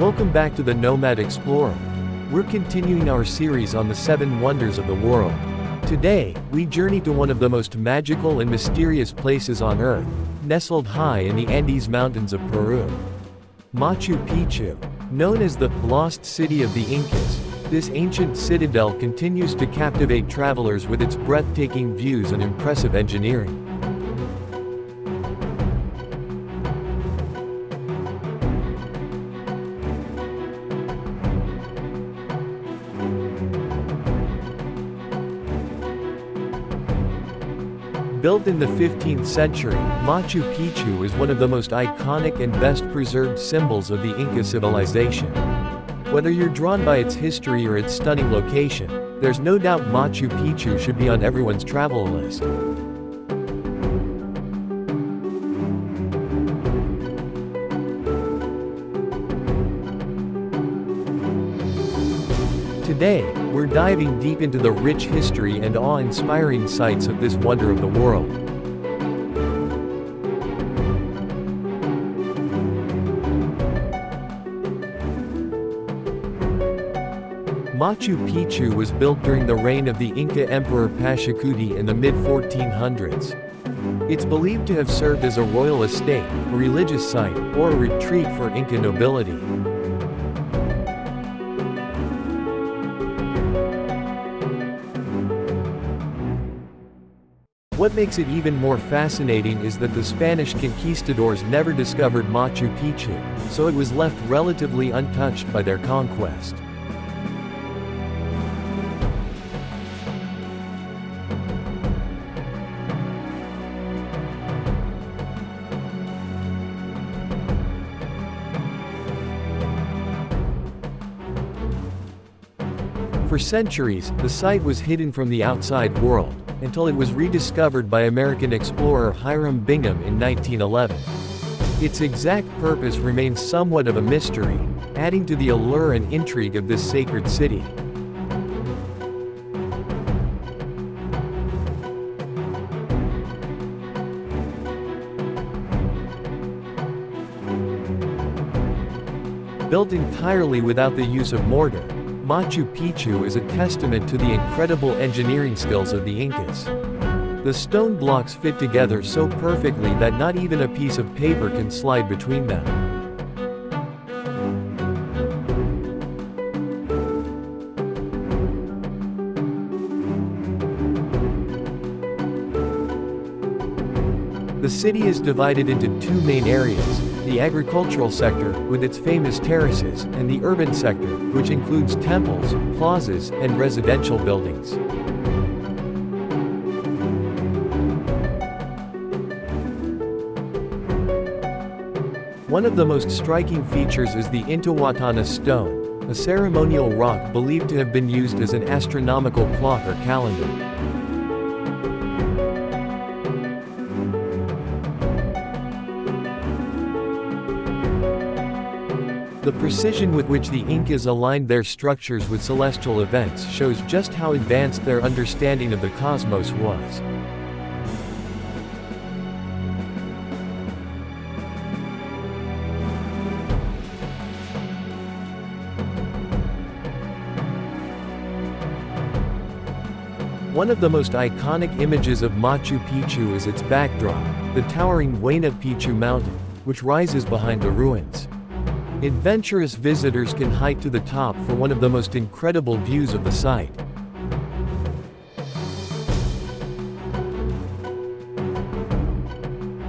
Welcome back to the Nomad Explorer. We're continuing our series on the 7 wonders of the world. Today, we journey to one of the most magical and mysterious places on Earth, nestled high in the Andes Mountains of Peru. Machu Picchu. Known as the Lost City of the Incas, this ancient citadel continues to captivate travelers with its breathtaking views and impressive engineering. Built in the 15th century, Machu Picchu is one of the most iconic and best-preserved symbols of the Inca civilization. Whether you're drawn by its history or its stunning location, there's no doubt Machu Picchu should be on everyone's travel list. Today, we're diving deep into the rich history and awe-inspiring sights of this wonder of the world. Machu Picchu was built during the reign of the Inca Emperor Pachacuti in the mid-1400s. It's believed to have served as a royal estate, a religious site, or a retreat for Inca nobility. What makes it even more fascinating is that the Spanish conquistadors never discovered Machu Picchu, so it was left relatively untouched by their conquest. For centuries, the site was hidden from the outside world, until it was rediscovered by American explorer Hiram Bingham in 1911. Its exact purpose remains somewhat of a mystery, adding to the allure and intrigue of this sacred city. Built entirely without the use of mortar, Machu Picchu is a testament to the incredible engineering skills of the Incas. The stone blocks fit together so perfectly that not even a piece of paper can slide between them. The city is divided into 2 main areas: the agricultural sector, with its famous terraces, and the urban sector, which includes temples, plazas, and residential buildings. One of the most striking features is the Intihuatana stone, a ceremonial rock believed to have been used as an astronomical clock or calendar. The precision with which the Incas aligned their structures with celestial events shows just how advanced their understanding of the cosmos was. One of the most iconic images of Machu Picchu is its backdrop, the towering Huayna Picchu mountain, which rises behind the ruins. Adventurous visitors can hike to the top for one of the most incredible views of the site.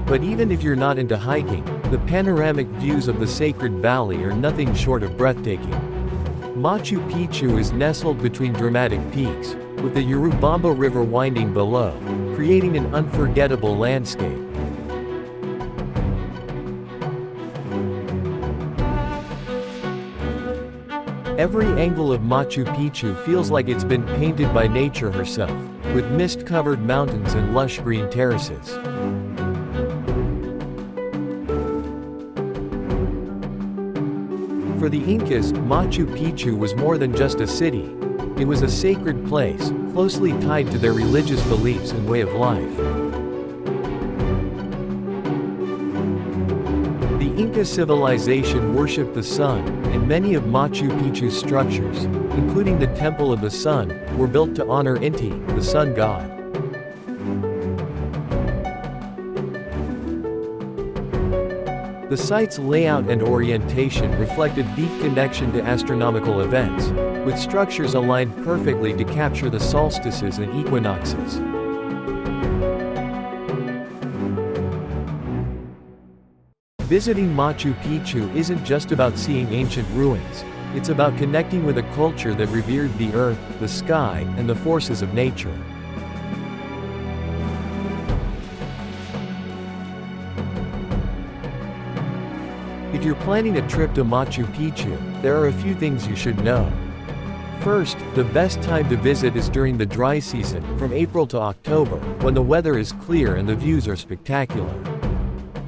But even if you're not into hiking, the panoramic views of the sacred valley are nothing short of breathtaking. Machu Picchu is nestled between dramatic peaks, with the Urubamba River winding below, creating an unforgettable landscape. Every angle of Machu Picchu feels like it's been painted by nature herself, with mist-covered mountains and lush green terraces. For the Incas, Machu Picchu was more than just a city. It was a sacred place, closely tied to their religious beliefs and way of life. The Inca civilization worshipped the sun, and many of Machu Picchu's structures, including the Temple of the Sun, were built to honor Inti, the sun god. The site's layout and orientation reflect a deep connection to astronomical events, with structures aligned perfectly to capture the solstices and equinoxes. Visiting Machu Picchu isn't just about seeing ancient ruins, it's about connecting with a culture that revered the earth, the sky, and the forces of nature. If you're planning a trip to Machu Picchu, there are a few things you should know. First, the best time to visit is during the dry season, from April to October, when the weather is clear and the views are spectacular.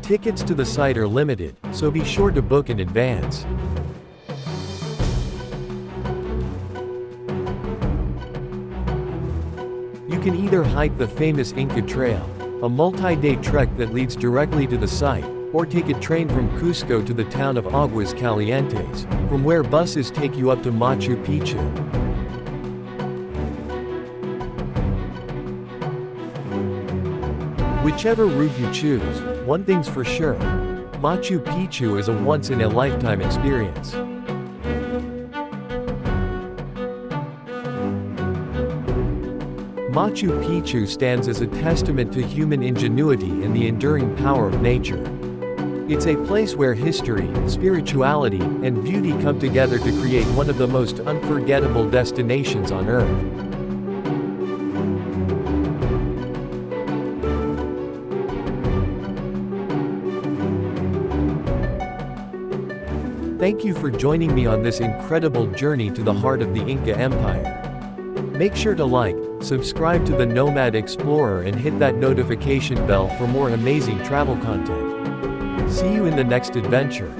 Tickets to the site are limited, so be sure to book in advance. You can either hike the famous Inca Trail, a multi-day trek that leads directly to the site, or take a train from Cusco to the town of Aguas Calientes, from where buses take you up to Machu Picchu. Whichever route you choose, one thing's for sure: Machu Picchu is a once-in-a-lifetime experience. Machu Picchu stands as a testament to human ingenuity and the enduring power of nature. It's a place where history, spirituality, and beauty come together to create one of the most unforgettable destinations on Earth. Thank you for joining me on this incredible journey to the heart of the Inca Empire. Make sure to like, subscribe to the Nomad Explorer and hit that notification bell for more amazing travel content. See you in the next adventure.